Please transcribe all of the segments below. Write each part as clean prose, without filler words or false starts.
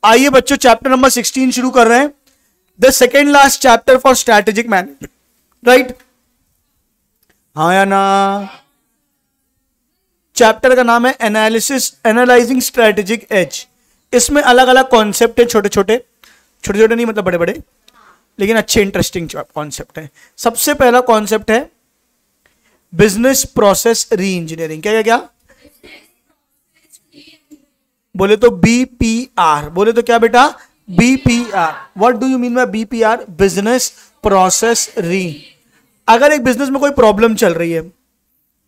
आइए बच्चों chapter number 16 शुरू कर रहे हैं, the second last chapter for strategic management, right? हाँ या ना? चैप्टर का नाम है एनालाइजिंग स्ट्रैटेजिक एज। इसमें अलग अलग कॉन्सेप्ट है, छोटे छोटे नहीं मतलब बड़े बड़े, लेकिन अच्छे इंटरेस्टिंग कॉन्सेप्ट है। सबसे पहला कॉन्सेप्ट है बिजनेस प्रोसेस री इंजीनियरिंग। क्या क्या क्या बोले तो बीपीआर, बोले तो क्या बेटा? BPR. What do you mean by BPR? Business process री। अगर एक बिजनेस में कोई प्रॉब्लम चल रही है,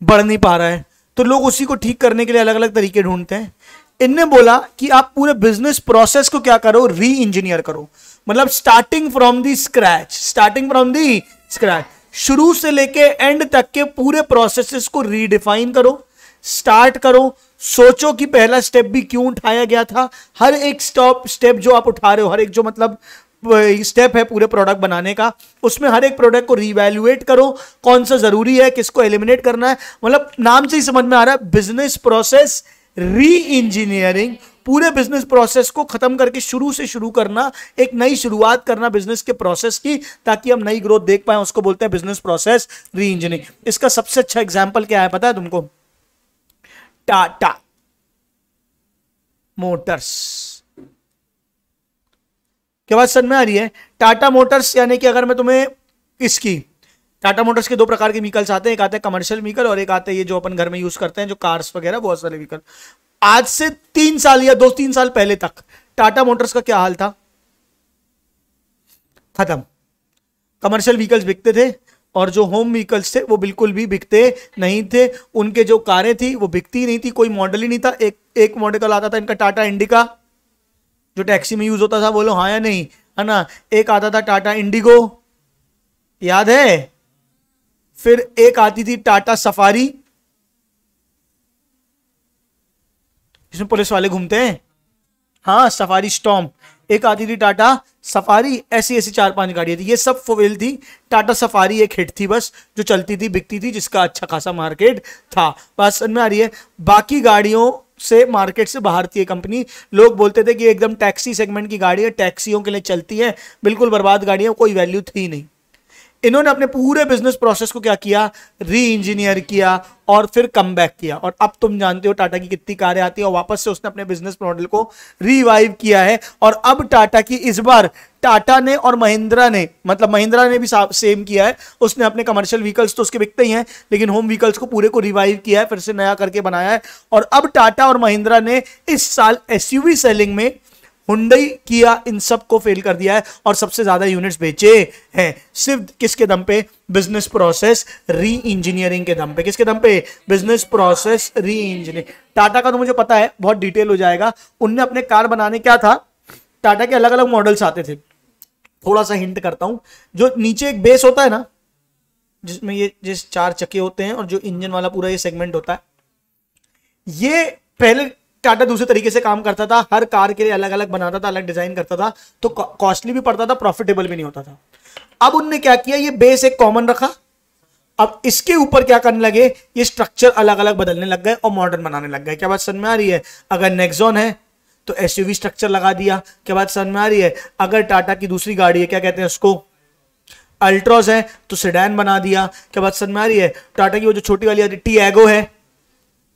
बढ़ नहीं पा रहा है, तो लोग उसी को ठीक करने के लिए अलग अलग तरीके ढूंढते हैं। इनने बोला कि आप पूरे बिजनेस प्रोसेस को क्या करो? री इंजीनियर करो। मतलब स्टार्टिंग फ्रॉम दी स्क्रैच, शुरू से लेके एंड तक के पूरे प्रोसेसेस को रीडिफाइन करो, स्टार्ट करो, सोचो कि पहला स्टेप भी क्यों उठाया गया था। हर एक स्टेप जो आप उठा रहे हो, हर एक जो मतलब स्टेप है पूरे प्रोडक्ट बनाने का, उसमें हर एक प्रोडक्ट को रीवैल्यूएट करो, कौन सा जरूरी है, किसको एलिमिनेट करना है। मतलब नाम से ही समझ में आ रहा है बिजनेस प्रोसेस री इंजीनियरिंग। पूरे बिजनेस प्रोसेस को खत्म करके शुरू से शुरू करना, एक नई शुरुआत करना बिजनेस के प्रोसेस की, ताकि हम नई ग्रोथ देख पाए, उसको बोलते हैं बिजनेस प्रोसेस री इंजीनियरिंग। इसका सबसे अच्छा एग्जांपल क्या है पता है तुमको? टाटा मोटर्स। क्या बात समझ में आ रही है? टाटा मोटर्स यानी कि अगर मैं तुम्हें इसकी टाटा मोटर्स के दो प्रकार के व्हीकल्स आते हैं, एक आते हैं कमर्शियल व्हीकल और एक आते हैं ये जो अपन घर में यूज करते हैं, जो कार्स वगैरह, बहुत सारे व्हीकल। आज से 3 साल या 2-3 साल पहले तक टाटा मोटर्स का क्या हाल था? खत्म। कमर्शियल व्हीकल्स बिकते थे और जो होम व्हीकल्स थे वो बिल्कुल भी बिकते नहीं थे। उनके जो कारें थी वो बिकती नहीं थी, कोई मॉडल ही नहीं था। एक मॉडल आता था इनका टाटा इंडिका, जो टैक्सी में यूज होता था, बोलो हाँ या नहीं, है ना? एक आता था टाटा इंडिगो, याद है? फिर एक आती थी टाटा सफारी, इसमें पुलिस वाले घूमते हैं, हाँ, सफारी स्टॉर्म। एक आती थी टाटा सफारी, ऐसी 4-5 गाड़ियां थी, ये सब फोवेल थी। टाटा सफारी एक हिट थी बस, जो चलती थी, बिकती थी, जिसका अच्छा खासा मार्केट था। बात समझ में आ रही है? बाकी गाड़ियों से मार्केट से बाहर थी ये कंपनी। लोग बोलते थे कि एकदम टैक्सी सेगमेंट की गाड़ी है, टैक्सियों के लिए चलती है, बिल्कुल बर्बाद गाड़ियां, कोई वैल्यू थी नहीं। इन्होंने अपने पूरे बिजनेस प्रोसेस को क्या किया? री इंजीनियर किया और फिर कम बैक किया। और अब तुम जानते हो टाटा की कितनी कारें आती है, और वापस से उसने अपने बिजनेस मॉडल को रिवाइव किया है। और अब टाटा की इस बार टाटा ने और महिंद्रा ने, मतलब महिंद्रा ने भी सेम किया है, उसने अपने कमर्शियल व्हीकल्स तो उसके बिकते ही हैं, लेकिन होम व्हीकल्स को पूरे को रिवाइव किया है, फिर से नया करके बनाया है। और अब टाटा और महिंद्रा ने इस साल एसयूवी सेलिंग में हुंडई, किया, इन सब को फेल कर दिया है और सबसे ज्यादा यूनिट्स बेचे हैं। सिर्फ किसके दम पे? बिजनेस प्रोसेस री इंजीनियरिंग के दम पे। किसके दम पे? बिजनेस प्रोसेस री इंजीनियरिंग। टाटा का तो मुझे पता है, बहुत डिटेल हो जाएगा। उनने अपने कार बनाने क्या था, टाटा के अलग अलग मॉडल्स आते थे। थोड़ा सा हिंट करता हूं, जो नीचे एक बेस होता है ना, जिसमें ये जिस 4 चक्के होते हैं और जो इंजन वाला पूरा ये सेगमेंट होता है, ये पहले टाटा दूसरे तरीके से काम करता था। हर कार के लिए अलग अलग बनाता था, अलग डिजाइन करता था, तो कॉस्टली भी पड़ता था, प्रॉफिटेबल भी नहीं होता था। अब उनने क्या किया, ये बेस एक कॉमन रखा, अब इसके ऊपर क्या करने लगे, ये स्ट्रक्चर अलग अलग बदलने लग गए और मॉडर्न बनाने लग गए। क्या बात समझ में आ रही है? अगर नेक्सॉन है तो एसयूवी स्ट्रक्चर लगा दिया। क्या बात समझ में आ रही है? अगर टाटा की दूसरी गाड़ी है, क्या कहते हैं उसको, अल्ट्रोज है, तो सेडान बना दिया। क्या बात समझ में आ रही है? टाटा की वो जो छोटी वाली टियागो है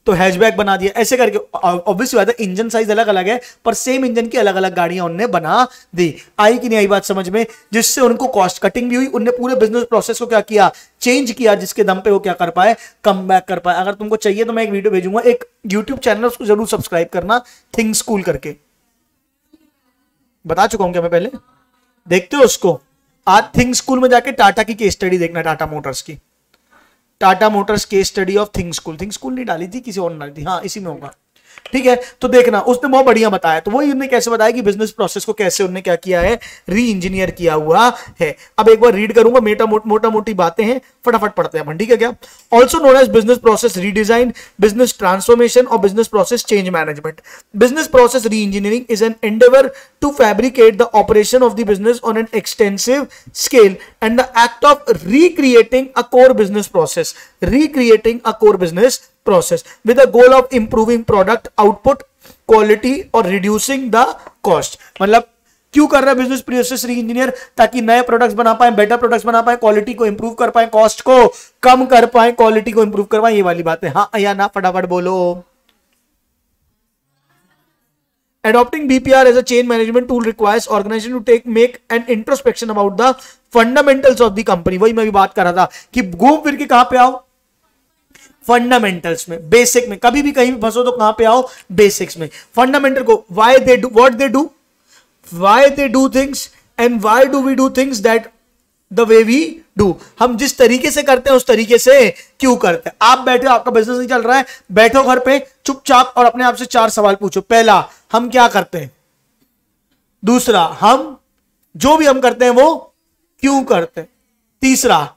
तो हैचबैक बना दिया। ऐसे करके ऑब्वियसली बात है, इंजन साइज अलग अलग है, पर सेम इंजन की अलग अलग गाड़ियां उन्होंने बना दी। आई कि नहीं आई बात समझ में? जिससे उनको कॉस्ट कटिंग भी हुई। उनने पूरे बिजनेस प्रोसेस को क्या किया, चेंज किया, जिसके दम पे वो क्या कर पाए, कम बैक कर पाए। अगर तुमको चाहिए तो मैं एक वीडियो भेजूंगा, एक यूट्यूब चैनल, उसको जरूर सब्सक्राइब करना, थिंक स्कूल करके। बता चुका हूं क्या मैं पहले? देखते हो उसको? आज थिंक स्कूल में जाके टाटा की केस स्टडी देखना, टाटा मोटर्स की, Tata Motors case study of think school नहीं डाली थी, किसी और ने डाली थी, हाँ इसी में होगा, ठीक है? तो देखना, उसने बहुत बढ़िया बताया। तो वही उन्होंने कैसे बताया कि बिजनेस प्रोसेस को कैसे उन्होंने क्या किया है, री इंजीनियर किया हुआ है। अब एक बार रीड करूंगा, मोटा मोटी बातें हैं, फटाफट पढ़ते हैं अपन, ठीक है क्या? Also known as business process redesign, business transformation और business process change management. Business process reengineering is an endeavour to fabricate the operation of the business on an extensive scale and the act of recreating a core business process with the goal of improving product output, quality और reducing the cost. मतलब क्यों कर रहा है business process री engineer? ताकि नए products बना पाए, बेटर प्रोडक्ट्स बना पाए, क्वालिटी को इंप्रूव कर पाए, कॉस्ट को कम कर पाए, क्वालिटी को इंप्रूव कर पाए। ये वाली बात है, हाँ या ना, फटाफट बोलो। Adopting BPR as a change management tool requires organization to make an introspection about the fundamentals of the company। वही मैं भी बात कर रहा था कि घूम फिर के कहां पे आओ? फंडामेंटल्स में, बेसिक में। कभी भी कहीं भी फंसो तो कहां पे आओ? बेसिक्स में। फंडामेंटल को, why they do what they do, why they do things and why do we do things that the way we do। हम जिस तरीके से करते हैं उस तरीके से क्यों करते हैं। आप बैठे हो, आपका बिजनेस नहीं चल रहा है, बैठो घर पे चुपचाप और अपने आप से 4 सवाल पूछो। पहला, हम क्या करते हैं? दूसरा, हम जो भी हम करते हैं वो क्यों करते हैं? तीसरा,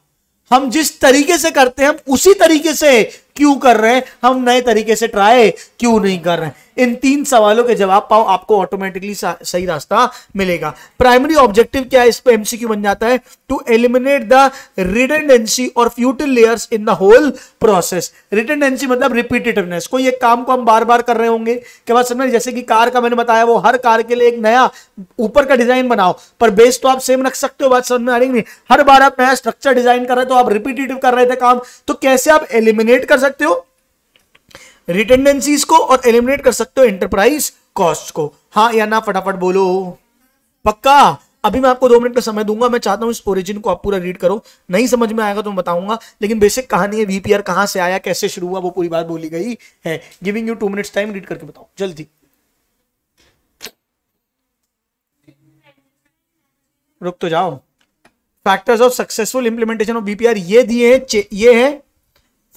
हम जिस तरीके से करते हैं हम उसी तरीके से क्यों कर रहे हैं? हम नए तरीके से ट्राई क्यों नहीं कर रहे हैं? इन 3 सवालों के जवाब पाओ, आपको ऑटोमेटिकली सही रास्ता मिलेगा। प्राइमरी ऑब्जेक्टिव क्या है? इस पे एमसीक्यू बन जाता है, टू एलिमिनेट द रिडंडेंसी और futile layers in the whole process. Redundancy मतलब रिपीटेटिवनेस। कोई एक काम को हम बार बार कर रहे होंगे, क्या बात समझ? जैसे कि कार का मैंने बताया, वो हर कार के लिए एक नया ऊपर का डिजाइन बनाओ, पर बेस तो आप सेम रख सकते हो। बात समझ में आ रही नहीं? हर बार आप नया स्ट्रक्चर डिजाइन कर रहे हो तो आप रिपीटेटिव कर रहे थे काम, तो कैसे आप एलिमिनेट कर सकते हो रिटेंडेंसीज को और एलिमिनेट कर सकते हो एंटरप्राइज कॉस्ट को? हाँ या ना, फटाफट बोलो। पक्का? अभी मैं आपको 2 मिनट का समय दूंगा। मैं चाहता हूं इस ओरिजिन को आप पूरा रीड करो। नहीं समझ में आएगा तो मैं बताऊंगा, लेकिन बेसिक कहानी है, वीपीआर कहां से आया, कैसे शुरू हुआ, वो पूरी बात बोली गई है। Giving you 2 minutes time, read करके बताओ जल्दी। रुक तो जाओ। Factors of successful implementation of BPR ये दिए हैं, ये है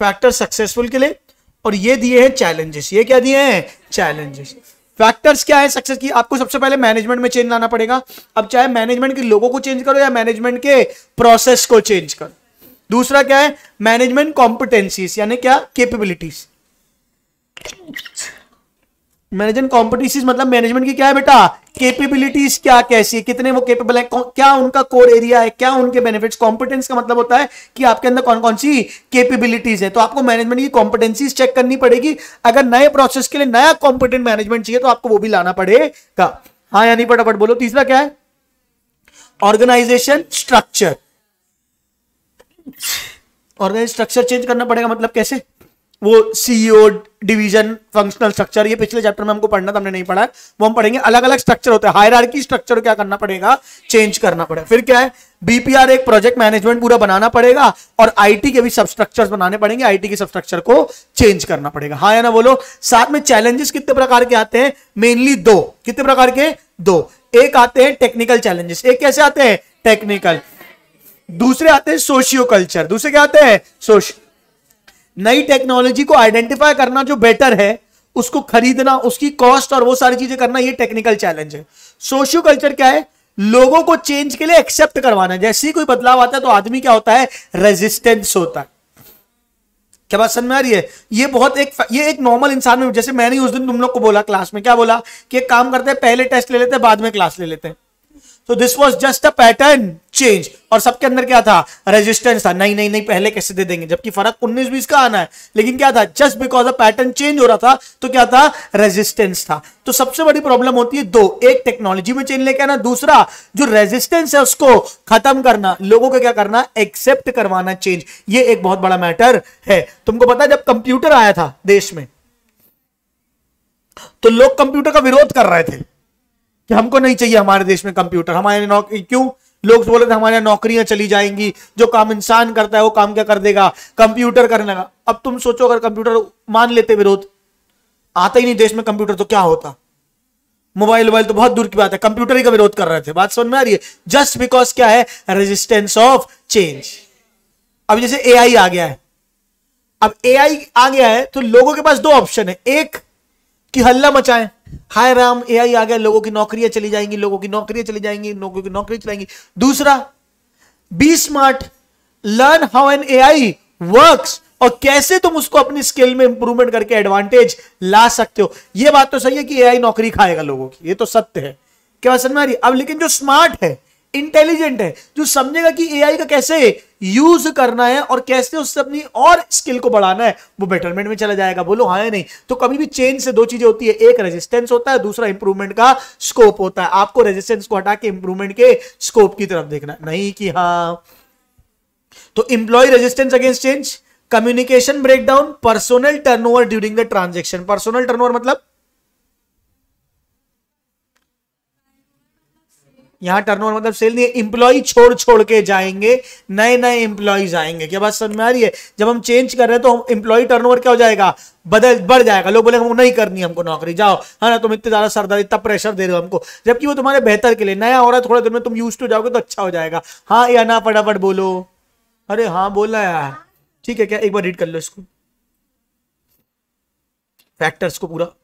फैक्टर सक्सेसफुल के लिए, और ये दिए हैं चैलेंजेस। ये क्या दिए हैं? चैलेंजेस। फैक्टर्स क्या है सक्सेस की? आपको सबसे पहले मैनेजमेंट में चेंज लाना पड़ेगा। अब चाहे मैनेजमेंट के लोगों को चेंज करो या मैनेजमेंट के प्रोसेस को चेंज करो। दूसरा क्या है? मैनेजमेंट कॉम्पिटेंसीज, यानी क्या? कैपेबिलिटीज। मैनेजमेंट कॉम्पिटेंसीज मतलब मैनेजमेंट की क्या है बेटा? कैपेबिलिटीज क्या, कैसी है, कितने वो कैपेबल है, क्या उनका कोर एरिया है, क्या उनके बेनिफिट्स। कॉम्पिटेंस का मतलब होता है कि आपके अंदर कौन कौन सी कैपेबिलिटीज है। तो आपको मैनेजमेंट की कॉम्पिटेंसीज चेक करनी पड़ेगी। अगर नए प्रोसेस के लिए नया कॉम्पिटेंट मैनेजमेंट चाहिए तो आपको वो भी लाना पड़ेगा। हाँ या नहीं, फटाफट बोलो। तीसरा क्या है? Organization structure. Organization structure change करना पड़ेगा, मतलब कैसे? वो सीईओ, डिवीजन, फंक्शनल स्ट्रक्चर, ये पिछले चैप्टर में हमको पढ़ना था, हमने नहीं पढ़ा है, वो हम पढ़ेंगे। अलग अलग स्ट्रक्चर होते हैं, हायरार्की स्ट्रक्चर क्या करना पड़ेगा? चेंज करना पड़ेगा। फिर क्या है? बीपीआर एक प्रोजेक्ट मैनेजमेंट पूरा बनाना पड़ेगा, और आईटी के भी सब स्ट्रक्चर्स बनाने पड़ेंगे, आईटी के सब स्ट्रक्चर को चेंज करना पड़ेगा। हाँ या ना बोलो। साथ में चैलेंजेस कितने प्रकार के आते हैं? मेनली 2। कितने प्रकार के? 2। एक आते हैं टेक्निकल चैलेंजेस। एक कैसे आते हैं? टेक्निकल। दूसरे आते हैं सोशियो कल्चर। दूसरे क्या आते हैं? सोशियो। नई टेक्नोलॉजी को आइडेंटिफाई करना जो बेटर है, उसको खरीदना, उसकी कॉस्ट और वो सारी चीजें करना, ये टेक्निकल चैलेंज है। सोशियो कल्चर क्या है? लोगों को चेंज के लिए एक्सेप्ट करवाना। जैसे ही कोई बदलाव आता है तो आदमी क्या होता है? रेजिस्टेंस होता है। क्या बात समझ में आ रही है? ये एक नॉर्मल इंसान में, जैसे मैंने उस दिन तुम लोग को बोला क्लास में, क्या बोला कि एक काम करते हैं, पहले टेस्ट ले लेते हैं, बाद में क्लास ले लेते हैं। तो this was just a pattern change, और सबके अंदर क्या था? रेजिस्टेंस था। नहीं नहीं नहीं, पहले कैसे दे देंगे, जबकि फर्क 19-20 का आना है। लेकिन क्या था? Just because a pattern change हो रहा था तो क्या था? रेजिस्टेंस था। तो सबसे बड़ी प्रॉब्लम होती है 2। एक टेक्नोलॉजी में चेंज लेके आना, दूसरा जो रेजिस्टेंस है उसको खत्म करना, लोगों को क्या करना? एक्सेप्ट करवाना चेंज। ये एक बहुत बड़ा मैटर है। तुमको पता है जब कंप्यूटर आया था देश में तो लोग कंप्यूटर का विरोध कर रहे थे कि हमको नहीं चाहिए हमारे देश में कंप्यूटर, हमारे नौकरी। क्यों? लोग बोले थे हमारे नौकरियां चली जाएंगी, जो काम इंसान करता है वो काम क्या कर देगा? कंप्यूटर करने लगा। अब तुम सोचो अगर कंप्यूटर मान लेते, विरोध आता ही नहीं देश में कंप्यूटर, तो क्या होता? मोबाइल तो बहुत दूर की बात है, कंप्यूटर ही का विरोध कर रहे थे। बात समझ में आ रही है? जस्ट बिकॉज क्या है? Resistance of change. अब जैसे एआई आ गया है, अब एआई आ गया है तो लोगों के पास 2 ऑप्शन है। एक कि हल्ला मचाएं, हाय राम एआई आ गया, लोगों की नौकरियां चली जाएंगी, लोगों की नौकरियां चली जाएंगी, लोगों की नौकरी चलाएंगी। दूसरा, be smart, learn how an AI works, और कैसे तुम उसको अपनी स्किल में इंप्रूवमेंट करके एडवांटेज ला सकते हो। यह बात तो सही है कि एआई नौकरी खाएगा लोगों की, ये तो सत्य है। क्या बात समझ में आ रही है? अब लेकिन जो स्मार्ट है, इंटेलिजेंट है, जो समझेगा कि एआई का कैसे यूज करना है और कैसे उससे अपनी और स्किल को बढ़ाना है, वो बेटरमेंट में चला जाएगा। बोलो हाँ या नहीं? तो कभी भी चेंज से दो चीजें होती है, एक रेजिस्टेंस होता है, दूसरा इंप्रूवमेंट का स्कोप होता है। आपको रेजिस्टेंस को हटा के इंप्रूवमेंट के स्कोप की तरफ देखना, नहीं कि हाँ। तो employee resistance against change, communication breakdown, personnel turnover during the transaction. Personnel turnover मतलब यहां टर्नओवर मतलब सेल नहीं है, इंप्लॉय छोड़ छोड़ के जाएंगे, नए नए इंप्लॉयज आएंगे। क्या बात समझ में आ रही है? जब हम चेंज कर रहे हैं तो इंप्लॉय टर्नओवर क्या हो जाएगा? बढ़ जाएगा। लोग बोलेंगे नहीं करनी हमको नौकरी, जाओ, है ना, तुम इतने ज्यादा सरदार, इतना प्रेशर दे रहे हो हमको, जबकि वो तुम्हारे बेहतर के लिए नया हो रहा है, थोड़े दिन में तुम यूज हो जाओगे तो अच्छा हो जाएगा। हाँ या ना? फटाफट बोलो। अरे हाँ बोलना यार, ठीक है क्या? एक बार रीड कर लो इसको, फैक्टर्स को पूरा।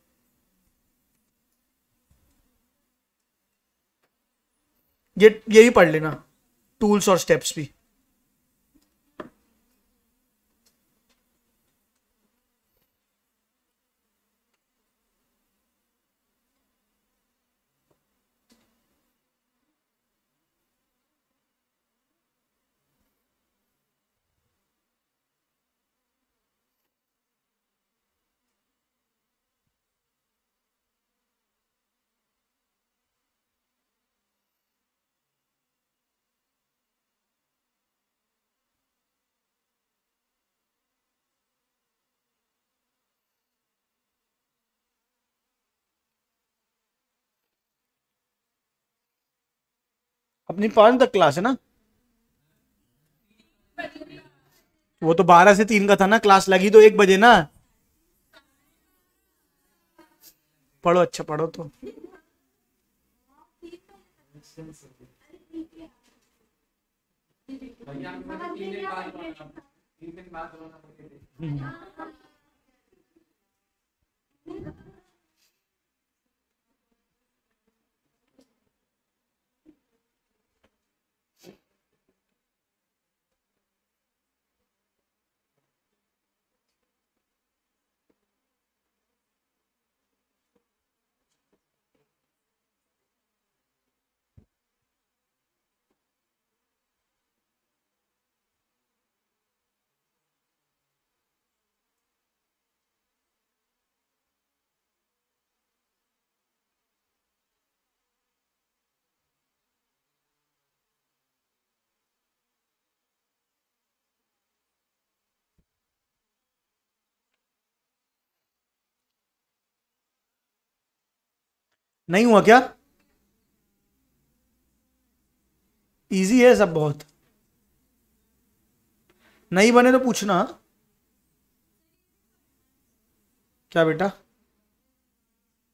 ये भी पढ़ लेना, टूल्स और स्टेप्स भी। अपनी 5 तक क्लास है ना? वो तो 12 से 3 का था ना, क्लास लगी तो 1 बजे ना। पढ़ो, अच्छा पढ़ो तो। नहीं हुआ क्या? इजी है सब बहुत। नहीं बने तो पूछना। क्या बेटा?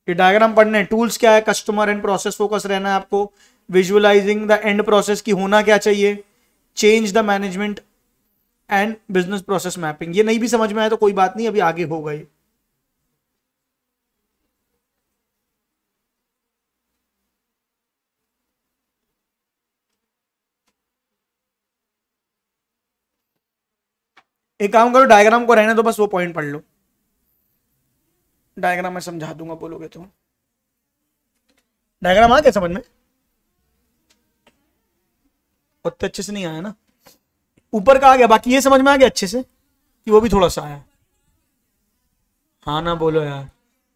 ये डायग्राम पढ़ने, टूल्स क्या है? कस्टमर एंड प्रोसेस फोकस रहना है आपको, विजुअलाइजिंग द एंड प्रोसेस की होना क्या चाहिए, change the management and business process mapping. ये नहीं भी समझ में आया तो कोई बात नहीं, अभी आगे होगा ये। एक काम करो, डायग्राम को रहने दो, बस वो पॉइंट पढ़ लो। डायग्राम मैं समझा दूंगा बोलोगे तो। डायग्राम आ गया समझ में? उतने अच्छे से नहीं आया ना, ऊपर का आ गया, बाकी ये समझ में आ गया अच्छे से कि वो भी थोड़ा सा आया? हाँ ना बोलो यार।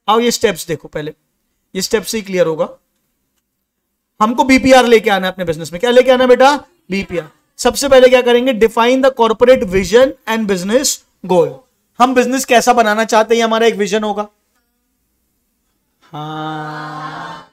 आओ ये स्टेप्स देखो पहले, ये स्टेप से ही क्लियर होगा। हमको बीपीआर लेके आना है अपने बिजनेस में। क्या लेके आना है बेटा? बीपीआर। सबसे पहले क्या करेंगे? Define the corporate vision and business गोल। हम बिजनेस कैसा बनाना चाहते हैं, हमारा एक विजन होगा। हाँ,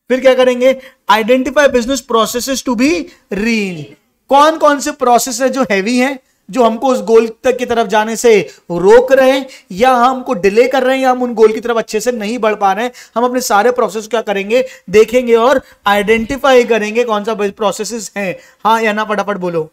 फिर क्या करेंगे? Identify business processes to be re. कौन कौन से प्रोसेस है जो हैवी हैं, जो हमको उस गोल तक की तरफ जाने से रोक रहे हैं, या हमको डिले कर रहे हैं, या हम उन गोल की तरफ अच्छे से नहीं बढ़ पा रहे हैं। हम अपने सारे प्रोसेस क्या करेंगे? देखेंगे और आइडेंटिफाई करेंगे कौन सा प्रोसेसेस हैं। हाँ या ना? फटाफट बोलो।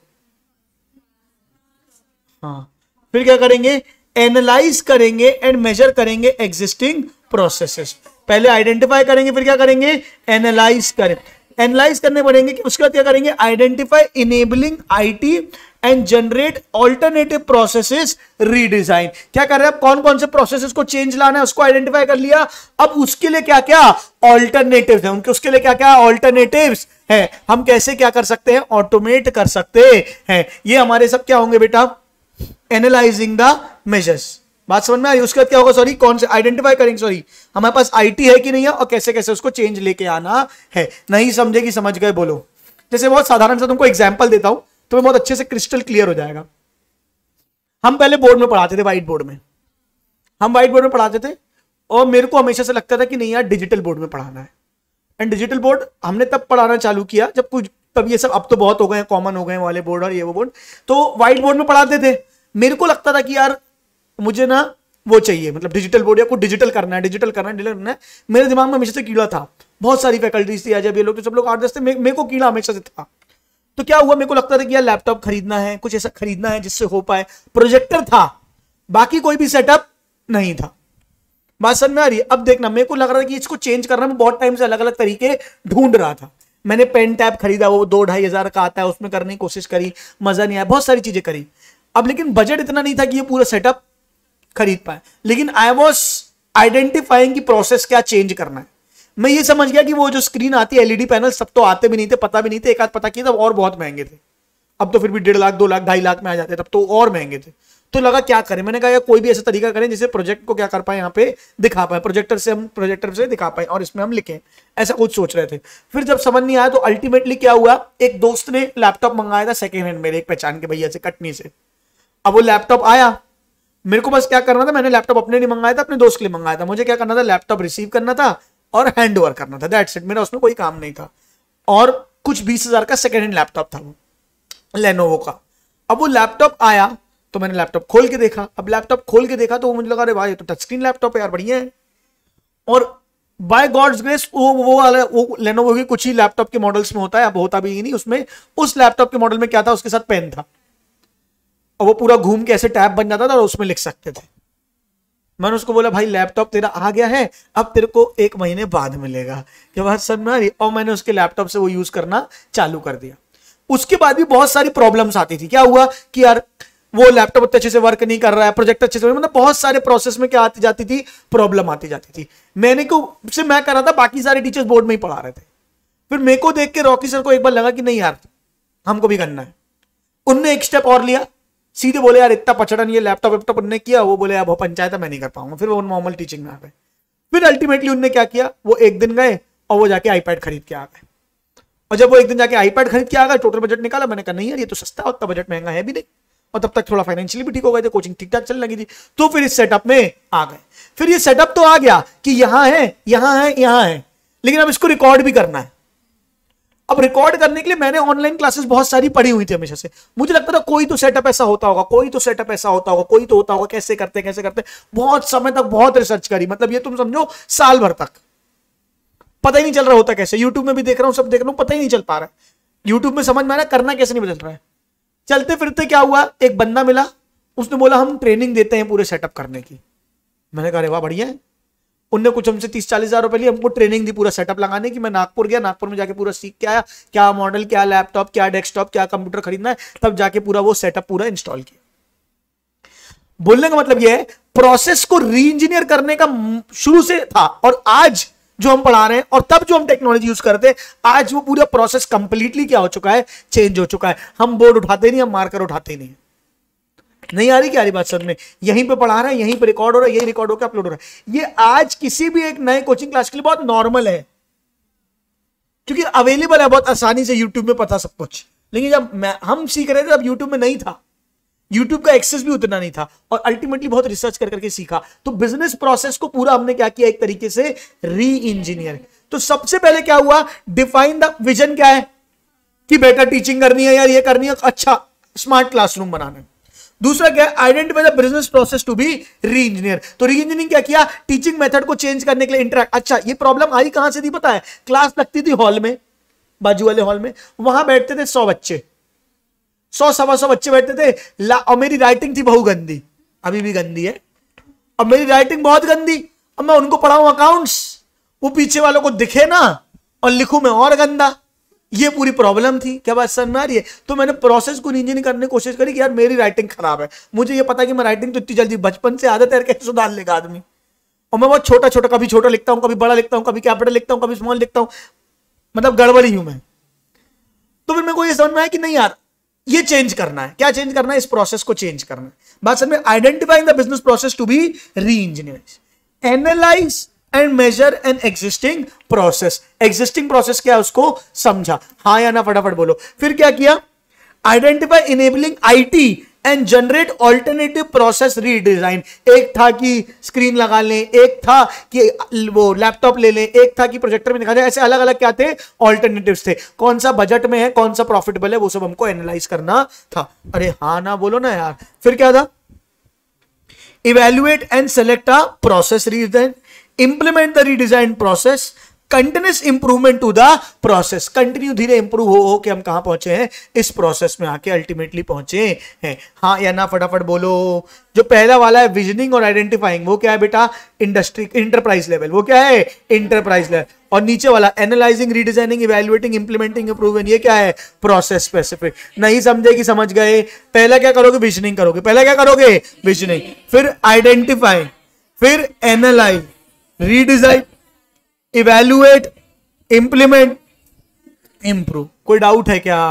हाँ, फिर क्या करेंगे? एनालाइज करेंगे एंड मेजर करेंगे एग्जिस्टिंग प्रोसेसेस। पहले आइडेंटिफाई करेंगे, फिर क्या करेंगे? एनालाइज करें। एनालाइज करने पड़ेंगे कि उसके बाद क्या करेंगे? Identify enabling IT and generate alternative processes redesign. क्या कर रहे हैं, कौन कौन से प्रोसेसेस को चेंज लाना है उसको आइडेंटिफाई कर लिया, अब उसके लिए क्या क्या ऑल्टरनेटिव्स है, उनके उसके लिए क्या क्या ऑल्टरनेटिव्स है, हम कैसे क्या कर सकते हैं, ऑटोमेट कर सकते हैं। ये हमारे सब क्या होंगे बेटा, एनालाइजिंग द मेजर्स। बात समझ में आ रही है। उसके बाद क्या होगा, सॉरी कौन से आइडेंटिफाई करेंगे, सॉरी हमारे पास आईटी है कि नहीं है और कैसे कैसे उसको चेंज लेके आना है। नहीं समझेगी, समझ गए बोलो। जैसे बहुत साधारण सा तुमको एग्जांपल देता हूं तो बहुत अच्छे से क्रिस्टल क्लियर हो जाएगा। हम पहले बोर्ड में पढ़ाते थे, व्हाइट बोर्ड में, हम व्हाइट बोर्ड में पढ़ाते थे और मेरे को हमेशा से लगता था कि नहीं यार डिजिटल बोर्ड में पढ़ाना है। एंड डिजिटल बोर्ड हमने तब पढ़ाना चालू किया जब कुछ, तब ये सब अब तो बहुत हो गए, कॉमन हो गए वाले बोर्ड और ये वो बोर्ड, तो व्हाइट बोर्ड में पढ़ाते थे। मेरे को लगता था कि यार मुझे ना वो चाहिए, मतलब डिजिटल बोर्ड या कुछ डिजिटल करना है, डिजिटल करना है, डिजिटल करना है। मेरे दिमाग में हमेशा से कीड़ा था, बहुत सारी फैकल्टीज थी, जब ये लोग तो सब लोग 8-10 थे, मेरे को कीड़ा हमेशा से था। तो क्या हुआ, मेरे को लगता था कि यार लैपटॉप खरीदना है, कुछ ऐसा खरीदना है जिससे हो पाए। प्रोजेक्टर था, बाकी कोई भी सेटअप नहीं था। बात समझ में आ रही है। अब देखना, मेरे को लग रहा था कि इसको चेंज करना, मैं बहुत टाइम से अलग अलग तरीके ढूंढ रहा था। मैंने पेन टैब खरीदा, वो 2-2.5 हजार का आता है, उसमें करने की कोशिश करी, मजा नहीं आया, बहुत सारी चीजें करी। अब लेकिन बजट इतना नहीं था कि ये पूरा सेटअप खरीद पाए। लेकिन आई वॉज आइडेंटिफाइंग की प्रोसेस क्या चेंज करना है। मैं ये समझ गया कि वो जो स्क्रीन आती है एलईडी पैनल, सब तो आते भी नहीं थे, पता भी नहीं थे, एक आध पता किया था और बहुत महंगे थे। अब तो फिर भी 1.5 लाख 2 लाख 2.5 लाख में आ जाते, तब तो और महंगे थे। तो लगा क्या करें, मैंने कहा यार कोई भी ऐसा तरीका करें जिससे प्रोजेक्ट को क्या कर पाए, यहाँ पे दिखा पाए, प्रोजेक्टर से दिखा पाए और इसमें हम लिखें, ऐसा कुछ सोच रहे थे। फिर जब समझ नहीं आया तो अल्टीमेटली क्या हुआ, एक दोस्त ने लैपटॉप मंगाया था सेकेंड हैंड, मेरे एक पहचान के भैया से, कटनी से। अब वो लैपटॉप आया, मेरे को बस क्या करना था, मैंने लैपटॉप अपने लिए मंगाया था, अपने दोस्त के लिए मंगाया था। मुझे क्या करना था, लैपटॉप रिसीव करना था और हैंड ओवर करना था, दैट्स इट। मेरा उसमें कोई काम नहीं था। और कुछ 20,000 का सेकेंड हैंड लैपटॉप था वो, लेनोवो का। अब वो लैपटॉप आया तो मैंने लैपटॉप खोल के देखा। अब लैपटॉप खोल के देखा तो मुझे लगा अरे भाई ये तो टच स्क्रीन लैपटॉप है यार, बढ़िया है। और बाय गॉड्स ग्रेस वो लेनोवो के कुछ ही लैपटॉप के मॉडल्स में होता है, अब होता भी नहीं उसमें। उस लैपटॉप के मॉडल में क्या था, उसके साथ पेन था और वो पूरा घूम के ऐसे टैब बन जाता था और उसमें लिख सकते थे। मैंने उसको बोला भाई लैपटॉप तेरा आ गया है, अब तेरे को 1 महीने बाद मिलेगा। क्या बात समझ में आ रही? और मैंने उसके लैपटॉप से वो यूज करना चालू कर दिया। उसके बाद भी बहुत सारी प्रॉब्लम्स आती थी। क्या हुआ कि यार वो लैपटॉप अच्छे से वर्क नहीं कर रहा है, प्रोजेक्ट अच्छे से, मतलब बहुत सारे प्रोसेस में क्या आती जाती थी, प्रॉब्लम आती जाती थी। मैं कर रहा था, बाकी सारे टीचर्स बोर्ड में ही पढ़ा रहे थे। फिर मेरे को देख के रॉकी सर को एक बार लगा कि नहीं यार हमको भी करना है। उनने एक स्टेप और लिया, सीधे बोले यार इतना पचड़ा नहीं है, लैपटॉप उनने किया, वो बोले यार वो पंचायत है मैं नहीं कर पाऊंगा। फिर वो नॉर्मल टीचिंग में आ गए। फिर अल्टीमेटली उनने क्या किया, वो एक दिन गए और वो जाके आईपैड खरीद के आ गए। और जब वो एक दिन जाके आईपैड खरीद के आ गए, टोटल बजट निकाला, मैंने कहा नहीं यार ये तो सस्ता, उतना बजट महंगा है भी नहीं। और तब तक थोड़ा फाइनेंशियली भी ठीक हो गए थे, कोचिंग ठीक ठाक चलने लगी थी। तो फिर इस सेटअप में आ गए। फिर ये सेटअप तो आ गया कि यहां है, यहां है, यहां है, लेकिन अब इसको रिकॉर्ड भी करना है। अब रिकॉर्ड करने के लिए मैंने ऑनलाइन क्लासेस बहुत सारी पढ़ी हुई थी हमेशा से। मुझे लगता था कोई तो सेटअप ऐसा होता होगा, कोई तो सेटअप ऐसा होता होगा, कोई तो होता होगा, कैसे करते कैसे करते। बहुत समय तक बहुत रिसर्च करी, मतलब ये तुम समझो साल भर तक पता ही नहीं चल रहा होता कैसे। यूट्यूब में भी देख रहा हूं, सब देख रहा हूं, पता ही नहीं चल पा रहा है। यूट्यूब में समझ में आ रहा है करना कैसे नहीं बदल रहा है। चलते फिरते क्या हुआ, एक बंदा मिला, उसने बोला हम ट्रेनिंग देते हैं पूरे सेटअप करने की। मैंने कहा अरे वाह बढ़िया है। उनने कुछ हमसे 30-40 हजार रुपए लिए, हमको ट्रेनिंग दी पूरा सेटअप लगाने की। मैं नागपुर गया, नागपुर में जाके पूरा सीख के आया, क्या मॉडल, क्या लैपटॉप, क्या डेस्कटॉप, क्या कंप्यूटर खरीदना है, तब जाके पूरा वो सेटअप पूरा इंस्टॉल किया। बोलने का मतलब यह है प्रोसेस को री इंजीनियर करने का शुरू से था, और आज जो हम पढ़ा रहे हैं और तब जो हम टेक्नोलॉजी यूज करते हैं, आज वो पूरा प्रोसेस कंप्लीटली क्या हो चुका है, चेंज हो चुका है। हम बोर्ड उठाते नहीं, हम मार्कर उठाते नहीं। नहीं आ रही क्या, आ रही बात समझ में? यहीं पे पढ़ा रहे हैं, यहीं पे रिकॉर्ड हो रहा है, यही रिकॉर्ड होकर अपलोड हो रहा है। ये आज किसी भी एक नए कोचिंग क्लास के लिए बहुत नॉर्मल है, क्योंकि अवेलेबल है बहुत आसानी से यूट्यूब में पता सब कुछ। लेकिन जब हम सीख रहे थे तब यूट्यूब में नहीं था, यूट्यूब का एक्सेस भी उतना नहीं था, और अल्टीमेटली बहुत रिसर्च कर करके सीखा। तो बिजनेस प्रोसेस को पूरा हमने क्या किया, एक तरीके से री इंजीनियर। तो सबसे पहले क्या हुआ, डिफाइन द विजन। क्या है कि बेटर टीचिंग करनी है यार, ये करनी है, अच्छा स्मार्ट क्लासरूम बनाना है। दूसरा क्या है, identify the business process to be reengineer. तो री इंजीनियरिंग क्या किया, टीचिंग मेथड को चेंज करने के लिए इंटरेक्ट। अच्छा ये प्रॉब्लम आई कहां से थी पता है, क्लास लगती थी हॉल में, बाजू वाले हॉल में, वहां बैठते थे 100 बच्चे, 100-125 बच्चे बैठते थे। और मेरी राइटिंग थी बहुत गंदी, अभी भी गंदी है, अब मेरी राइटिंग बहुत गंदी। अब मैं उनको पढ़ाऊं अकाउंट्स, वो पीछे वालों को दिखे ना और लिखूं मैं और गंदा, ये पूरी प्रॉब्लम थी। क्या बात समझ में आ रही है? तो मैंने प्रोसेस को इंजीनियरिंग करने की कोशिश करी कि यार मेरी राइटिंग खराब है, मुझे ये पता है कि मैं राइटिंग तो इतनी जल्दी, बचपन से आदत है, कैसे सुधार लेगा आदमी, और मैं बहुत छोटा छोटा, कभी छोटा लिखता हूं, कभी बड़ा लिखता हूं, कभी कैपिटल लिखता हूं, कभी स्मॉल लिखता हूं, मतलब गड़बड़ी हूं मैं। तो फिर मेरे को ये समझ में आया कि नहीं यार, ये चेंज करना है। क्या चेंज करना है? इस प्रोसेस को चेंज करना है। बात समझ में? Identifying the business process to be reengineer, analyse and measure an existing process. Existing process क्या है उसको समझा, हाँ या ना फटाफट बोलो। फिर क्या किया? Identify enabling IT and generate alternative process redesign. एक था कि स्क्रीन लगा लें, एक था कि वो लैपटॉप ले लें, एक था कि प्रोजेक्टर में दिखा दें, ऐसे अलग अलग क्या थे? ऑल्टरनेटिव्स थे। कौन सा बजट में है, कौन सा प्रॉफिटेबल है, वो सब हमको एनालाइज करना था। अरे हाँ ना बोलो ना यार। फिर क्या था? Evaluate and select a process redesign, implement the redesign process, continuous improvement to the process. Continue धीरे इंप्रूव हो के हम कहां पहुंचे हैं? इस प्रोसेस में आके अल्टीमेटली पहुंचे हैं। हाँ या ना फटाफट बोलो। जो पहला वाला है विजनिंग और आइडेंटिफाइंग, वो क्या है बेटा? इंडस्ट्री इंटरप्राइज लेवल, वो क्या है? Enterprise level. और नीचे वाला analysing, redesigning, evaluating, implementing, improving, ये क्या है? Process specific. नहीं समझे कि समझ गए? पहला क्या करोगे? विजनिंग करोगे। पहला क्या करोगे? विजनिंग, फिर आइडेंटिफाइंग, फिर analyse, redesign, evaluate, implement, improve. कोई डाउट है क्या?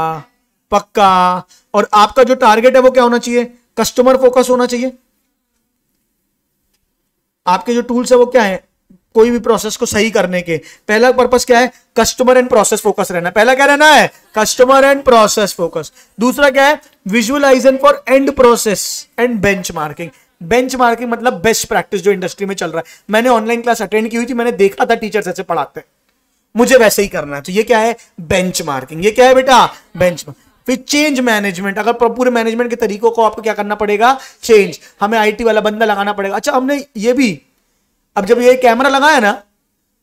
पक्का? और आपका जो टारगेट है वो क्या होना चाहिए? कस्टमर फोकस होना चाहिए। आपके जो टूल्स है वो क्या है? कोई भी प्रोसेस को सही करने के पहला पर्पस क्या है? कस्टमर एंड प्रोसेस फोकस रहना। पहला क्या रहना है? Customer and process focus. दूसरा क्या है? Visualization for end process and benchmarking. Benchmarking मतलब बेस्ट प्रैक्टिस जो इंडस्ट्री में चल रहा है। मैंने ऑनलाइन क्लास अटेंड की हुई थी, मैंने देखा था टीचर्स ऐसे पढ़ाते हैं, मुझे वैसे ही करना है। तो ये क्या है? बेंचमार्किंग। ये क्या है बेटा? बेंचमार्क। फिर चेंज मैनेजमेंट। अगर पूरे मैनेजमेंट के तरीकों को आपको क्या करना पड़ेगा? चेंज। हमें आईटी वाला बंदा लगाना पड़ेगा। अच्छा, हमने ये भी, अब जब ये कैमरा लगाया ना,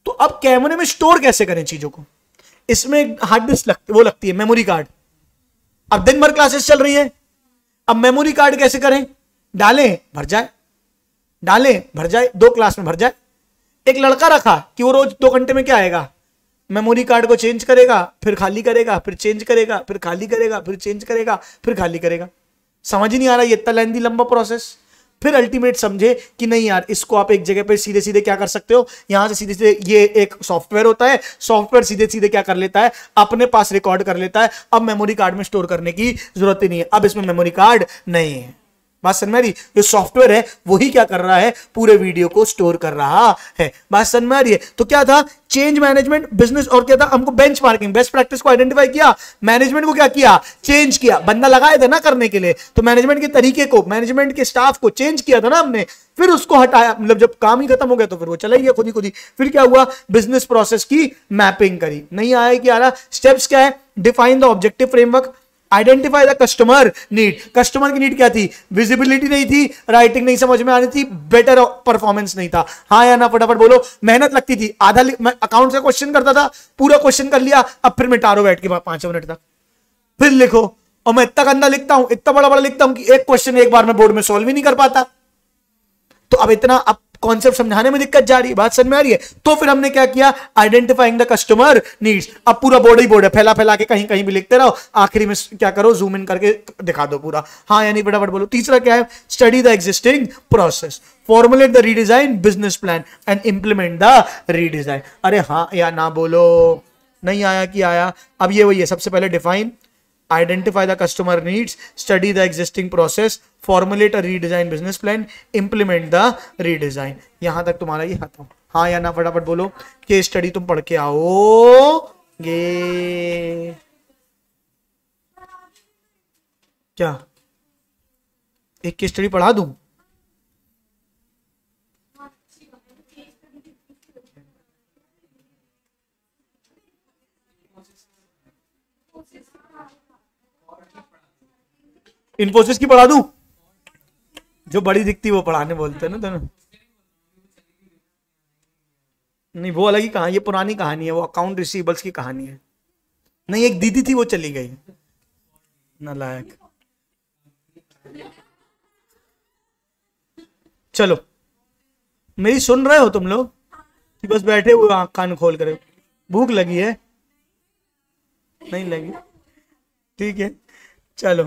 तो अब कैमरे में स्टोर कैसे करें चीजों को? इसमें हार्ड डिस्क वो लगती है, मेमोरी कार्ड। अब दिन भर क्लासेस चल रही है, अब मेमोरी कार्ड कैसे करें? डालें भर जाए, डालें भर जाए, 2 क्लास में भर जाए। एक लड़का रखा कि वो रोज 2 घंटे में क्या आएगा? मेमोरी कार्ड को चेंज करेगा, फिर खाली करेगा, फिर चेंज करेगा, फिर खाली करेगा, फिर चेंज करेगा, फिर खाली करेगा। समझ ही नहीं आ रहा ये इतना लेंथी लंबा प्रोसेस। फिर अल्टीमेट समझे कि नहीं यार, इसको आप एक जगह पे सीधे सीधे क्या कर सकते हो? यहां से सीधे सीधे, ये एक सॉफ्टवेयर होता है, सॉफ्टवेयर सीधे सीधे क्या कर लेता है? अपने पास रिकॉर्ड कर लेता है। अब मेमोरी कार्ड में स्टोर करने की जरूरत ही नहीं है, अब इसमें मेमोरी कार्ड नहीं है। बात समझ में आ रही? जो सॉफ्टवेयर है वही क्या कर रहा है? पूरे वीडियो को स्टोर कर रहा है। बात समझ में आ रही है? तो क्या था? चेंज मैनेजमेंट, बिजनेस, और क्या था? हमको बेंचमार्किंग, बेस्ट प्रैक्टिस को आइडेंटिफाई किया, मैनेजमेंट को क्या किया? चेंज किया। बंदा लगाए थे ना करने के लिए, तो मैनेजमेंट के तरीके को, मैनेजमेंट के स्टाफ को चेंज किया था ना हमने, फिर उसको हटाया। मतलब जब काम ही खत्म हो गया तो फिर वो चला ही गया खुद ही खुद ही। फिर क्या हुआ? बिजनेस प्रोसेस की मैपिंग करी। नहीं आया कि आ रहा? स्टेप्स क्या है? Define the objective framework, identify the customer need. Customer की नीड क्या थी? विजिबिलिटी नहीं थी, राइटिंग नहीं समझ में आ रही थी, बेटर परफॉर्मेंस नहीं था। हाँ या ना फटाफट बोलो। मेहनत लगती थी, आधा मैं अकाउंट से क्वेश्चन करता था, पूरा क्वेश्चन कर लिया, अब फिर मैं टारो बैठ के 5 मिनट तक फिर लिखो। और मैं इतना गंदा लिखता हूं, इतना बड़ा बड़ा लिखता हूं कि एक क्वेश्चन एक बार में बोर्ड में सॉल्व ही नहीं कर पाता। तो अब इतना, अब कॉन्सेप्ट समझाने में दिक्कत जा रही है। बात समझ में आ रही है? तो फिर हमने क्या किया? Identifying the customer needs. अब पूरा बोर्ड ही बोर्ड है, फैला फैला के कहीं कहीं भी लिखते रहो, आखिरी में क्या करो? जूम इन करके दिखा दो पूरा। हाँ यानी फटाफट बोलो। तीसरा क्या है? Study the existing process, formulate the redesign business plan and implement the redesign. अरे हाँ या ना बोलो। नहीं आया कि आया? अब ये वही है, सबसे पहले define, identify the customer needs, study the existing process, formulate a redesign business plan, implement the redesign। यहां तक तुम्हारा ये खत्म। हाँ या ना फटाफट बोलो। केस स्टडी तुम पढ़ के आओगे क्या? एक केस स्टडी पढ़ा दूं? इन्फोसिस की पढ़ा दूं? जो बड़ी दिखती वो पढ़ाने बोलते हैं ना दोनों। नहीं वो अलग ही कहानी, ये पुरानी कहानी है, वो अकाउंट रिसीवेबल्स की कहानी है। नहीं एक दीदी थी वो चली गई, नालायक। चलो, मेरी सुन रहे हो तुम लोग कि बस बैठे हुए आंख कान खोल कर? भूख लगी है? नहीं लगी, ठीक है। चलो,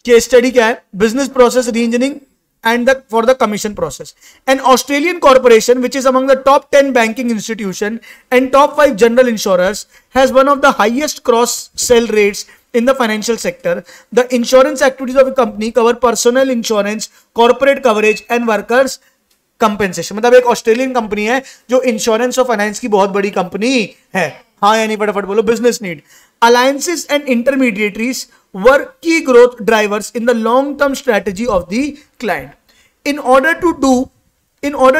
केस स्टडी क्या है? Business process reengineering and for the commission process. An Australian corporation which is among the top 10 banking institution and top 5 general insurers has one of the highest cross sell rates in the financial sector. The insurance activities of a company cover personal insurance, corporate coverage and workers compensation. मतलब एक Australian company है जो insurance और finance की बहुत बड़ी company है। हाँ या नहीं फटाफट बोलो। Business need alliances and intermediaries were key growth drivers in the long-term strategy of the client. In order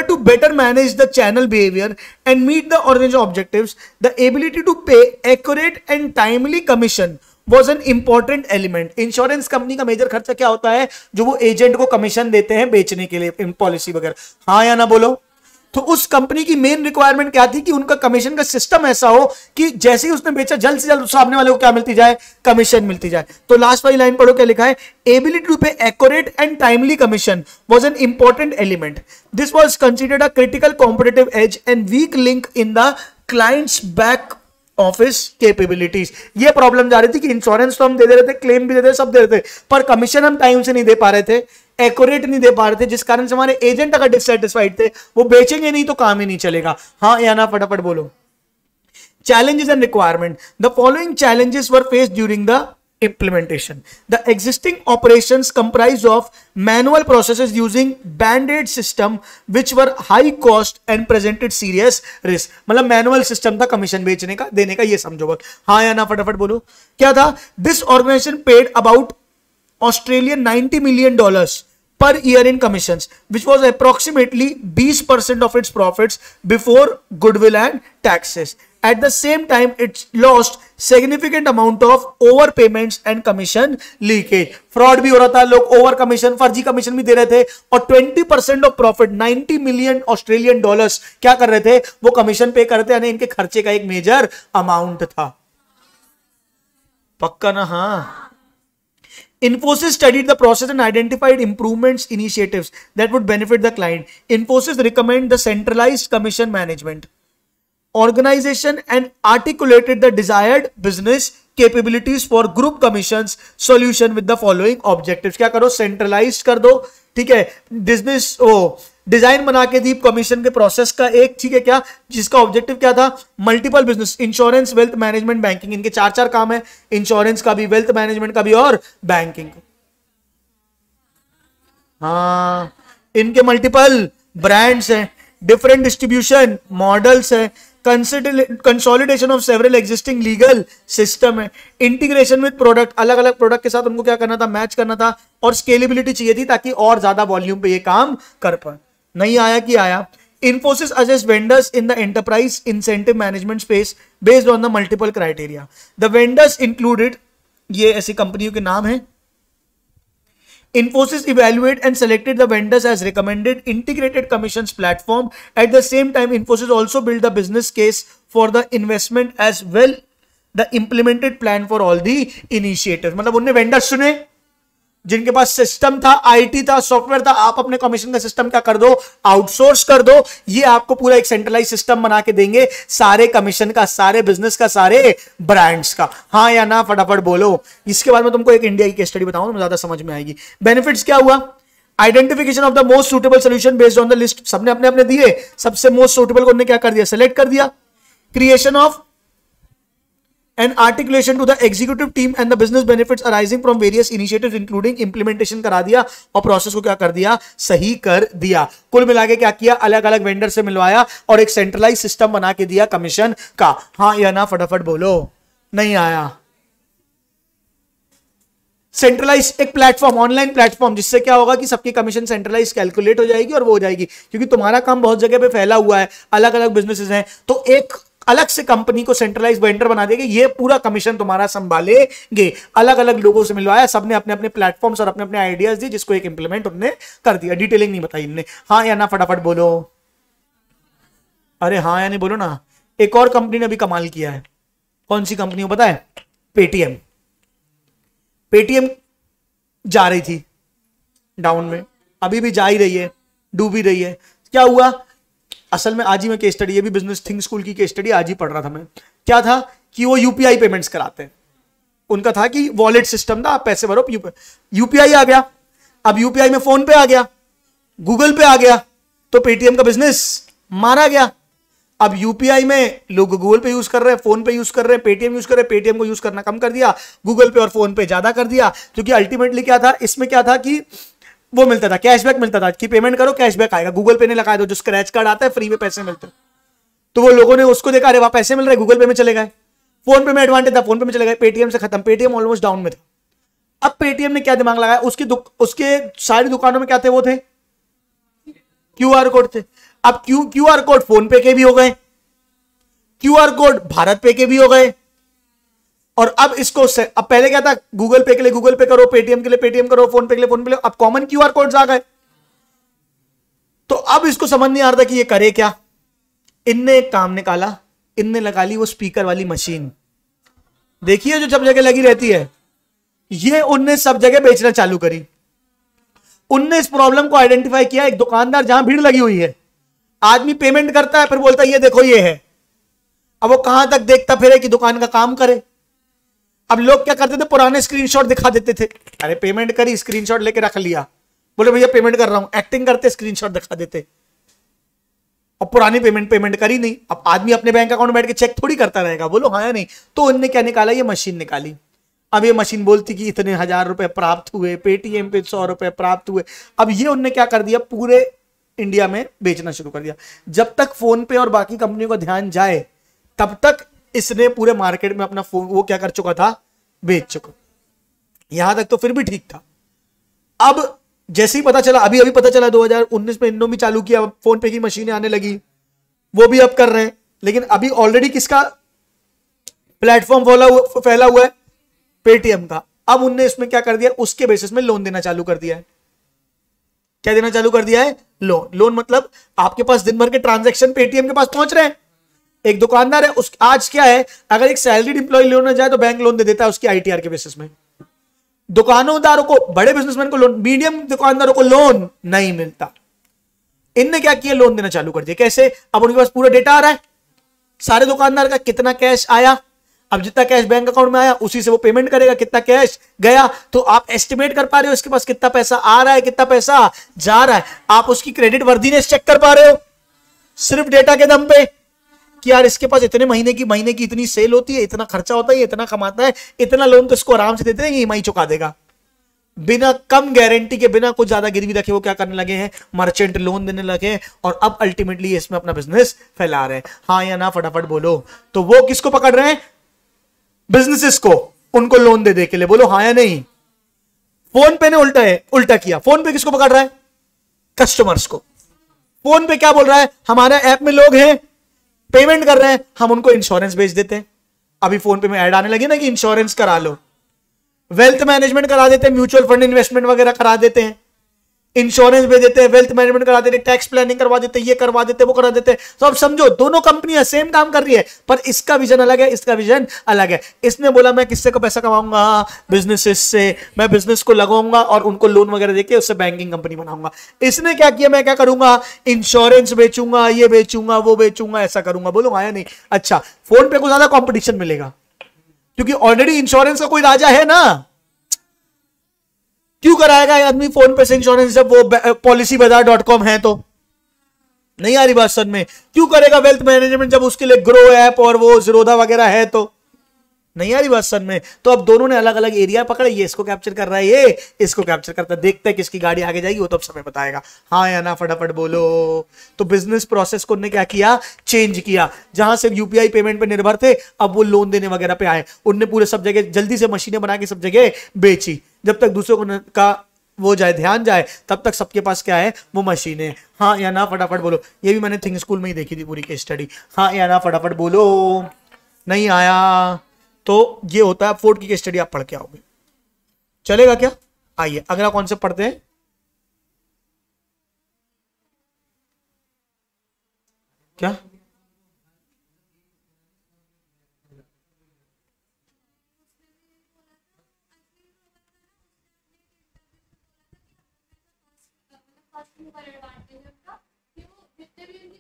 to better manage the channel behavior and meet the organizational objectives, the ability to pay accurate and timely commission was an important element. Insurance company का major खर्चा क्या होता है? जो वो agent को commission देते हैं बेचने के लिए पॉलिसी वगैरह। हाँ या ना बोलो। तो उस कंपनी की मेन रिक्वायरमेंट क्या थी कि उनका कमीशन का सिस्टम ऐसा हो कि जैसे ही उसने बेचा जल्द से जल्द सामने वाले को क्या मिलती जाए? कमीशन मिलती जाए। तो लास्ट वाली लाइन पढ़ो क्या लिखा है? एबिलिटी टू पे accurate and timely commission was an important element. This was considered a critical competitive as and weak link in the clients back office capabilities. ये प्रॉब्लम जा रही थी कि इंश्योरेंस तो हम दे रहे थे, क्लेम भी दे रहे थे, सब दे रहे थे, पर कमीशन हम टाइम से नहीं दे पा रहे थे, एक्यूरेट नहीं दे पा रहे थे, जिस कारण से हमारे एजेंट अगर डिससेटिस्फाइड थे, वो बेचेंगे नहीं तो काम ही नहीं चलेगा। हाँ या ना फटाफट बोलो। Challenges and requirement. The following challenges were faced during the implementation. The existing operations comprised of manual processes using band-aid system which were high cost and presented serious risk. मतलब मैनुअल सिस्टम था commission बेचने का, देने का, ये समझो बस। हाँ या ना फटाफट बोलो। क्या था? This organization paid about Australian $90 million per year in commissions, which was approximately 20% of its profits before goodwill and taxes. At the same time, it lost significant amount of overpayments and commission leakage. Fraud भी हो रहा था, लोग over commission, फर्जी commission भी दे रहे थे, और 20% of profit, 90 million Australian dollars क्या कर रहे थे? वो कमीशन पे करते, यानी इनके खर्चे का एक मेजर अमाउंट था। पक्का ना? हाँ। Infosys studied the process and identified improvements initiatives that would benefit the client. Infosys recommend the centralized commission management organization and articulated the desired business capabilities for group commissions solution with the following objectives. क्या करो? Centralise कर दो, ठीक है, business design बना के दी commission के process का एक, ठीक है, क्या जिसका ऑब्जेक्टिव क्या था? Multiple business, insurance, wealth management, banking, इनके चार चार काम है, इंश्योरेंस का भी, वेल्थ मैनेजमेंट का भी और बैंकिंग। हाँ, इनके मल्टीपल ब्रांड्स हैं, डिफरेंट डिस्ट्रीब्यूशन मॉडल्स है, consolidation of several existing legal system है, इंटीग्रेशन विद प्रोडक्ट, अलग अलग प्रोडक्ट के साथ उनको क्या करना था? मैच करना था, और स्केलेबिलिटी चाहिए थी ताकि और ज्यादा वॉल्यूम पे ये काम कर पाए। नहीं आया कि आया? Infosys assess vendors in the enterprise incentive management space based on the multiple criteria. The vendors included, ये ऐसी कंपनियों के नाम है। Infosys evaluated and selected the vendors as recommended integrated commissions platform. At the same time, Infosys also built the business case for the investment as well the implemented plan for all the initiatives. मतलब उन्होंने vendors चुने जिनके पास system था, IT था, software था। आप अपने commission का सिस्टम क्या कर दो? आउटसोर्स कर दो। ये आपको पूरा एक सेंट्रलाइज सिस्टम बना के देंगे, सारे कमीशन का, सारे बिजनेस का, सारे ब्रांड्स का। हाँ या ना फटाफट बोलो। इसके बाद में तुमको एक इंडिया की केस स्टडी बताऊं, ज्यादा समझ में आएगी। बेनिफिट्स क्या हुआ? Identification of the most suitable solution based on the list. सबने अपने अपने दिए, सबसे मोस्ट सुटेबल को उन्होंने क्या कर दिया? सेलेक्ट कर दिया। Creation of and articulation to the executive team and the business benefits arising from various initiatives including implementation करा दिया, और प्रोसेस को क्या कर दिया? सही कर दिया। कुल मिला के क्या किया? अलग अलग वेंडर से मिलवाया और एक सेंट्रलाइज सिस्टम बना के दिया कमीशन का। हाँ या ना फटाफट बोलो। नहीं आया? सेंट्रलाइज एक प्लेटफॉर्म, ऑनलाइन प्लेटफॉर्म, जिससे क्या होगा कि सबकी कमीशन सेंट्रलाइज कैलकुलेट हो जाएगी और वो हो जाएगी, क्योंकि तुम्हारा काम बहुत जगह पे फैला हुआ है, अलग अलग बिजनेसेस हैं, तो एक अलग से कंपनी को सेंट्रलाइज वेंडर बना देंगे, ये पूरा कमीशन तुम्हारा संभालेंगे। अलग अलग लोगों से मिलवाया, सबने अपने अपने प्लेटफॉर्म्स और अपने अपने आइडियाज दिए, जिसको एक इंप्लीमेंट उन्होंने कर दिया। डिटेलिंग नहीं बताई इनने। हाँ या ना फटाफट बोलो। अरे हाँ या नहीं बोलो ना। एक और कंपनी ने भी कमाल किया है। कौन सी कंपनी हो पता है? पेटीएम। पेटीएम जा रही थी डाउन में, अभी भी जा ही रही है, डूब ही रही है। क्या हुआ? असल में आज ही मैं केस स्टडी, ये भी बिजनेस थिंक स्कूल की केस स्टडी आज ही पढ़ रहा था मैं। क्या था कि वो यूपीआई पेमेंट्स कराते हैं। उनका था कि वॉलेट सिस्टम था, आप पैसे भरो, यूपीआई आ गया। अब यूपीआई में फोन पे आ गया, गूगल पे आ गया, तो पेटीएम का बिजनेस मारा गया। अब यूपीआई में लोग गूगल पे यूज कर रहे हैं, फोन पे यूज कर रहे हैं, पेटीएम यूज कर रहे हैं, पेटीएम को यूज करना कम कर दिया, गूगल पे और फोन पे ज्यादा कर दिया। क्योंकि अल्टीमेटली क्या था इसमें, क्या था कि वो मिलता था, कैशबैक मिलता था कि पेमेंट करो कैशबैक आएगा। गूगल पे ने लगाया दो, जो स्क्रैच कार्ड आता है फ्री में पैसे मिलते हैं, तो वो लोगों ने उसको देखा, अरे वहां पैसे मिल रहे, गूगल पे में चले गए। फोन पे में एडवांटेज था, फोन पे में चले गए, पेटीएम से खत्म, पेटीएम ऑलमोस्ट डाउन में था। अब पेटीएम ने क्या दिमाग लगाया, उसके सारी दुकानों में क्या थे, वो थे क्यूआर कोड थे। अब क्यूआर कोड फोन पे के भी हो गए, क्यूआर कोड भारत पे के भी हो गए। और अब इसको अब पहले क्या था, गूगल पे के लिए गूगल पे करो, पेटीएम के लिए पेटीएम करो, फोन पे के लिए फोन पे, अब कॉमन क्यूआर कोड्स आ गए। तो अब इसको समझ नहीं आ रहा था कि ये करे क्या। इनने एक काम निकाला, इनने लगा ली वो स्पीकर वाली मशीन, देखिए जो सब जगह लगी रहती है, ये उनने सब जगह बेचना चालू करी। उनने इस प्रॉब्लम को आइडेंटिफाई किया, एक दुकानदार जहां भीड़ लगी हुई है, आदमी पेमेंट करता है फिर बोलता है ये देखो ये है। अब वो कहां तक देखता फिरे कि दुकान का काम करे। अब लोग क्या करते थे, पुराने स्क्रीनशॉट दिखा देते थे, अरे पेमेंट करी, स्क्रीनशॉट लेके रख लिया, बोले भैया पेमेंट कर रहा हूं, एक्टिंग करते स्क्रीनशॉट दिखा देते, और पुरानी पेमेंट करी नहीं। अब आदमी अपने बैंक अकाउंट में बैठ के चेक थोड़ी करता रहेगा, बोलो हाँ या नहीं। तो उनने क्या निकाला, ये मशीन निकाली। अब ये मशीन बोलती कि इतने 1000 रुपए प्राप्त हुए, पेटीएम पे 100 रुपए प्राप्त हुए। अब ये उनने क्या कर दिया, पूरे इंडिया में बेचना शुरू कर दिया। जब तक फोन पे और बाकी कंपनियों का ध्यान जाए, तब तक इसने पूरे मार्केट में अपना फोन वो क्या कर चुका था, बेच चुका। यहां तक तो फिर भी ठीक था। अब जैसे ही पता चला, अभी पता चला 2019 में इन्होंने भी चालू किया, फोन पे की मशीनें आने लगी, वो भी अब कर रहे हैं। लेकिन अभी ऑलरेडी किसका प्लेटफॉर्म फैला हुआ है, पेटीएम का। अब उनने इसमें क्या कर दिया, उसके बेसिस में लोन देना चालू कर दिया है। क्या देना चालू कर दिया है, लोन मतलब आपके पास दिन भर के ट्रांजैक्शन पेटीएम के पास पहुंच रहे हैं। एक दुकानदार है, उस आज क्या है, अगर एक सैलरीड इंप्लॉय लोन जाए तो बैंक लोन दे देता है उसकी आईटीआर के बेसिस में। दुकानदारों को, बड़े बिजनेसमैन को लोन, मीडियम दुकानदारों को लोन नहीं मिलता। इनने क्या किया, लोन देना चालू कर दिया। कैसे, अब उनके पास पूरा डेटा आ रहा है, सारे दुकानदार का कितना कैश आया। अब जितना कैश बैंक अकाउंट में आया उसी से वो पेमेंट करेगा, कितना कैश गया तो आप एस्टिमेट कर पा रहे हो इसके पास कितना पैसा आ रहा है, कितना पैसा जा रहा है। आप उसकी क्रेडिट वर्दीनेस चेक कर पा रहे हो सिर्फ डेटा के दम पे, कि यार इसके पास इतने महीने की इतनी सेल होती है, इतना खर्चा होता है, इतना कमाता है, इतना लोन तो इसको आराम से देते हैं, ईएमआई चुका देगा। बिना कम गारंटी के, बिना कुछ ज्यादा गिरवी रखे वो क्या करने लगे हैं, मर्चेंट लोन देने लगे हैं। और अब अल्टीमेटली इसमें अपना बिजनेस फैला रहे हैं। हाँ या ना फटाफट बोलो। तो वो किसको पकड़ रहे हैं, बिजनेसेस को, उनको लोन दे के लिए, बोलो हाँ या नहीं। फोन पे ने उल्टा किया। फोन पे किसको पकड़ रहा है, कस्टमर्स को। फोन पे क्या बोल रहा है, हमारे ऐप में लोग हैं पेमेंट कर रहे हैं, हम उनको इंश्योरेंस बेच देते हैं। अभी फोन पे में ऐड आने लगे ना कि इंश्योरेंस करा लो, वेल्थ मैनेजमेंट करा देते हैं, म्यूचुअल फंड इन्वेस्टमेंट वगैरह करा देते हैं, इंश्योरेंस बेच देते हैं, वेल्थ मैनेजमेंट करा देते हैं, टैक्स प्लानिंग करवा देते हैं, ये करवा देते हैं, वो करा देते हैं। तो अब समझो दोनों कंपनियां सेम काम कर रही है, पर इसका विजन अलग है, इसका विजन अलग है। इसने बोला मैं किससे को पैसा कमाऊंगा, बिजनेसेस से, मैं बिजनेस को लगाऊंगा और उनको लोन वगैरह देके उससे बैंकिंग कंपनी बनाऊंगा। इसने क्या किया, मैं क्या करूंगा, इंश्योरेंस बेचूंगा, ये बेचूंगा, वो बेचूंगा, ऐसा करूंगा। बोलो आया नहीं। अच्छा, फोन पे को ज्यादा कॉम्पिटिशन मिलेगा क्योंकि ऑलरेडी इंश्योरेंस का कोई राजा है ना। क्यों कराएगा आदमी फोन पे से इंश्योरेंस जब वो policybazaar.com है, तो नहीं आ रही बात समझ में। क्यों करेगा वेल्थ मैनेजमेंट जब उसके लिए ग्रो ऐप और वो जीरोधा वगैरह है, तो नहीं आ रही बात समझ में। तो अब दोनों ने अलग अलग एरिया पकड़े, ये इसको कैप्चर कर रहा है, ये इसको कैप्चर करता है। देखते हैं किसकी गाड़ी आगे जाएगी, वो तो अब समय बताएगा। हाँ या ना फटाफट बोलो। तो बिजनेस प्रोसेस को उन्होंने क्या किया, चेंज किया। जहां से यूपीआई पेमेंट पे निर्भर थे, अब वो लोन देने वगैरह पे आए। उनने पूरे सब जगह जल्दी से मशीनें बना के सब जगह बेची। जब तक दूसरों का वो जाए, ध्यान जाए, तब तक सबके पास क्या है, वो मशीनें। हाँ या ना फटाफट बोलो। ये भी मैंने थिंक स्कूल में ही देखी थी पूरी केस स्टडी। हाँ या ना फटाफट बोलो। नहीं आया तो ये होता है, फोर्ड की केस स्टडी आप पढ़ के आओगे, चलेगा क्या। आइए अगला कॉन्सेप्ट पढ़ते हैं। क्या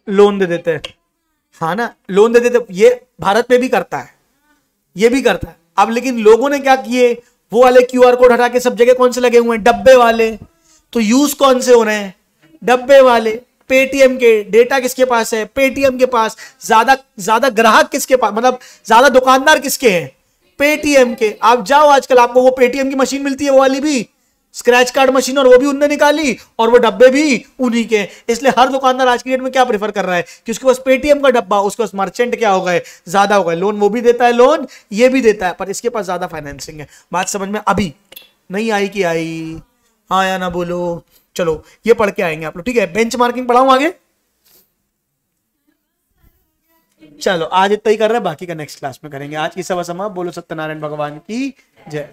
लोन दे देते हैं, हाँ ना, लोन दे देते। ये भारत में भी करता है, ये भी करता है। अब लेकिन लोगों ने क्या किए, वो वाले क्यूआर कोड हटा के सब जगह कौन से लगे हुए हैं, डब्बे वाले। तो यूज कौन से हो रहे हैं, डब्बे वाले। पेटीएम के डेटा किसके पास है, पेटीएम के पास। ज्यादा ज्यादा ग्राहक किसके पास, मतलब ज्यादा दुकानदार किसके हैं, पेटीएम के। आप जाओ आजकल आपको वो पेटीएम की मशीन मिलती है, वो वाली भी स्क्रैच कार्ड मशीन, और वो भी उनने निकाली और वो डब्बे भी उन्हीं के। इसलिए हर दुकानदार आज की डेट में क्या प्रेफर कर रहा है कि उसके पास पेटीएम का डब्बा, उसके पास मर्चेंट क्या हो गए, ज्यादा हो गए। लोन वो भी देता है, लोन ये भी देता है, पर इसके पास ज्यादा फाइनेंसिंग है। बात समझ में अभी नहीं आई कि आई, हाँ या ना बोलो। चलो ये पढ़ के आएंगे आप लोग, ठीक है। बेंचमार्किंग पढ़ाऊं आगे, चलो आज इतना ही कर रहे हैं, बाकी का नेक्स्ट क्लास में करेंगे। आज की सभा समाप्त। बोलो सत्यनारायण भगवान की जय।